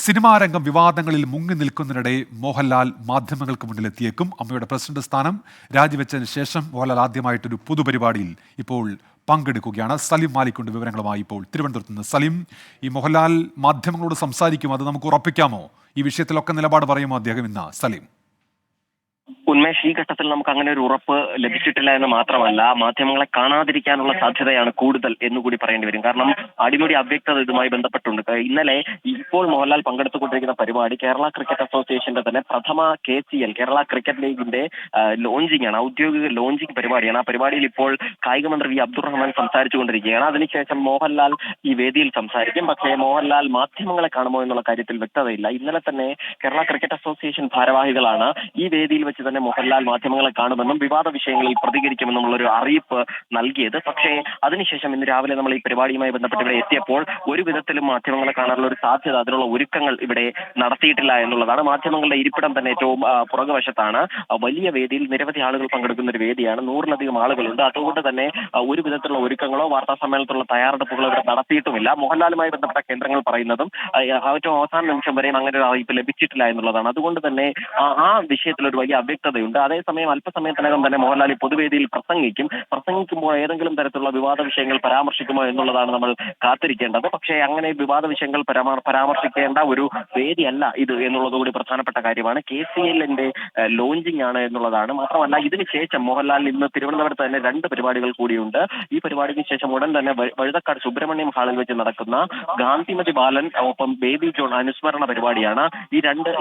Cinema രംഗം വിവാദങ്ങളിൽ മുങ്ങി നിൽക്കുന്നതിനിടെ മോഹൻലാൽ മാധ്യമങ്ങൾക്ക് മുന്നിലെത്തിയേക്കും. അമ്മയുടെ പ്രസിഡന്റ് സ്ഥാനം രാജിവെച്ചതിന് ശേഷം മോഹൻലാൽ ആദ്യമായിട്ടൊരു പൊതുപരിപാടിയിൽ ഇപ്പോൾ പങ്കെടുക്കുകയാണ്. സലിം മാലിക്കുണ്ട് വിവരങ്ങളുമായി ഇപ്പോൾ തിരുവനന്തപുരത്ത് നിന്ന്. സലിം, ഈ മോഹൻലാൽ മാധ്യമങ്ങളോട് സംസാരിക്കും, അത് നമുക്ക് ഉറപ്പിക്കാമോ? ഈ വിഷയത്തിലൊക്കെ നിലപാട് പറയുമോ അദ്ദേഹം ഇന്ന്? സലിം. ഉന്മേഷ്, ഈ ഘട്ടത്തിൽ നമുക്ക് അങ്ങനെ ഒരു ഉറപ്പ് ലഭിച്ചിട്ടില്ല എന്ന് മാത്രമല്ല, മാധ്യമങ്ങളെ കാണാതിരിക്കാനുള്ള സാധ്യതയാണ് കൂടുതൽ എന്നുകൂടി പറയേണ്ടി വരും. കാരണം അടിമുടി അവ്യക്തത ഇതുമായി ബന്ധപ്പെട്ടുണ്ട്. ഇന്നലെ ഇപ്പോൾ മോഹൻലാൽ പങ്കെടുത്തുകൊണ്ടിരിക്കുന്ന പരിപാടി കേരള ക്രിക്കറ്റ് അസോസിയേഷന്റെ തന്നെ പ്രഥമ KCL കേരള ക്രിക്കറ്റ് ലീഗിന്റെ ലോഞ്ചിങ് ആണ്, ഔദ്യോഗിക ലോഞ്ചിങ് പരിപാടിയാണ്. ആ പരിപാടിയിൽ ഇപ്പോൾ കായിക മന്ത്രി V അബ്ദുറഹ്മാൻ സംസാരിച്ചുകൊണ്ടിരിക്കുകയാണ്. അതിനുശേഷം മോഹൻലാൽ ഈ വേദിയിൽ സംസാരിക്കും. പക്ഷേ മോഹൻലാൽ മാധ്യമങ്ങളെ കാണുമോ എന്നുള്ള കാര്യത്തിൽ വ്യക്തതയില്ല. ഇന്നലെ തന്നെ കേരള ക്രിക്കറ്റ് അസോസിയേഷൻ ഭാരവാഹികളാണ് ഈ വേദിയിൽ വെച്ച് തന്നെ മോഹൻലാൽ മാധ്യമങ്ങളെ കാണുമെന്നും വിവാദ വിഷയങ്ങളിൽ പ്രതികരിക്കുമെന്നുള്ള ഒരു അറിയിപ്പ് നൽകിയത്. പക്ഷേ അതിനുശേഷം ഇന്ന് രാവിലെ നമ്മൾ ഈ പരിപാടിയുമായി ബന്ധപ്പെട്ട് ഇവിടെ എത്തിയപ്പോൾ ഒരു വിധത്തിലും മാധ്യമങ്ങളെ കാണാനുള്ള ഒരു സാധ്യത, അതിനുള്ള ഒരുക്കങ്ങൾ ഇവിടെ നടത്തിയിട്ടില്ല എന്നുള്ളതാണ്. മാധ്യമങ്ങളുടെ ഇരിപ്പിടം തന്നെ ഏറ്റവും പുറകുവശത്താണ്. വലിയ വേദിയിൽ നിരവധി ആളുകൾ പങ്കെടുക്കുന്ന ഒരു വേദിയാണ്, 100-ലധികം ആളുകളുണ്ട്. അതുകൊണ്ട് തന്നെ ഒരു വിധത്തിലുള്ള ഒരുക്കങ്ങളോ വാർത്താ സമ്മേളനത്തിലുള്ള തയ്യാറെടുപ്പുകളോ ഇവിടെ നടത്തിയിട്ടുമില്ല. മോഹൻലാലുമായി ബന്ധപ്പെട്ട കേന്ദ്രങ്ങൾ പറയുന്നതും ഏറ്റവും അവസാന നിമിഷം വരെയും അങ്ങനെ ഒരു അറിയിപ്പ് ലഭിച്ചിട്ടില്ല എന്നുള്ളതാണ്. അതുകൊണ്ട് തന്നെ ആ വിഷയത്തിൽ ഒരു വലിയ അവ്യക്തതയുണ്ട്. അതേസമയം അല്പസമയത്തിനകം തന്നെ മോഹൻലാൽ ഈ പൊതുവേദിയിൽ പ്രസംഗിക്കുമ്പോൾ ഏതെങ്കിലും തരത്തിലുള്ള വിവാദ വിഷയങ്ങൾ പരാമർശിക്കുമോ എന്നുള്ളതാണ് നമ്മൾ കാത്തിരിക്കേണ്ടത്. പക്ഷേ അങ്ങനെ വിവാദ വിഷയങ്ങൾ പരാമർശിക്കേണ്ട ഒരു വേദിയല്ല ഇത് എന്നുള്ളതുകൂടി പ്രധാനപ്പെട്ട കാര്യമാണ്. KCLന്റെ ലോഞ്ചിങ് ആണ് എന്നുള്ളതാണ്. മാത്രമല്ല ഇതിനുശേഷം മോഹൻലാൽ ഇന്ന് തിരുവനന്തപുരത്ത് തന്നെ 2 പരിപാടികൾ കൂടിയുണ്ട്. ഈ പരിപാടിക്ക് ശേഷം ഉടൻ തന്നെ വഴുതക്കാട് സുബ്രഹ്മണ്യം ഹാളിൽ വെച്ച് നടക്കുന്ന ഗാന്ധിമതി ബാലൻ ഒപ്പം ബേബി ജോൺ അനുസ്മരണ പരിപാടിയാണ്.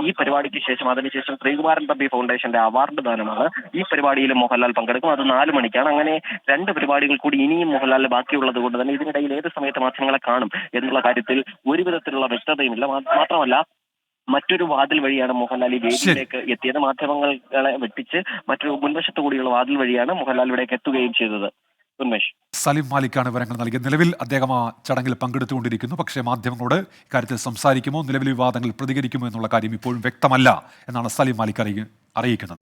ഈ പരിപാടിക്ക് ശേഷം അതിനുശേഷം ശ്രീകുമാരൻ തമ്പി ഫൗണ്ടേഷന്റെ അവാർഡ് ദാനമാണ്. ഈ പരിപാടിയിലും മോഹൻലാൽ പങ്കെടുക്കും. അത് 4 മണിക്കാണ്. അങ്ങനെ 2 പരിപാടികൾ കൂടി ഇനിയും മോഹൻലാലിന് ബാക്കിയുള്ളത് കൊണ്ട് തന്നെ ഇതിനിടയിൽ ഏത് സമയത്ത് മാധ്യമങ്ങളെ കാണും എന്നുള്ള കാര്യത്തിൽ ഒരു വിധത്തിലുള്ള വ്യക്തതയുമില്ല. മാത്രമല്ല മറ്റൊരു വാതിൽ വഴിയാണ് മോഹൻലാൽ ഈ വേദിയിലേക്ക് എത്തിയത്. മാധ്യമങ്ങളെ വെട്ടിച്ച് മറ്റൊരു മുൻവശത്തു കൂടിയുള്ള വാതിൽ വഴിയാണ് മോഹൻലാൽ ഇവിടേക്ക് എത്തുകയും ചെയ്തത്. ഉന്മേഷ്. സലിം മാലിക്കാണ് വിവരങ്ങൾ നൽകിയത്. നിലവിൽ അദ്ദേഹം ആ ചടങ്ങിൽ പങ്കെടുത്തുകൊണ്ടിരിക്കുന്നു. പക്ഷേ മാധ്യമങ്ങളോട് ഇക്കാര്യത്തിൽ സംസാരിക്കുമോ, നിലവിലെ വിവാദങ്ങളിൽ പ്രതികരിക്കുമോ എന്നുള്ള കാര്യം ഇപ്പോഴും വ്യക്തമല്ല എന്നാണ് സലിം മാലിക് അറിയിക്കുന്നത്.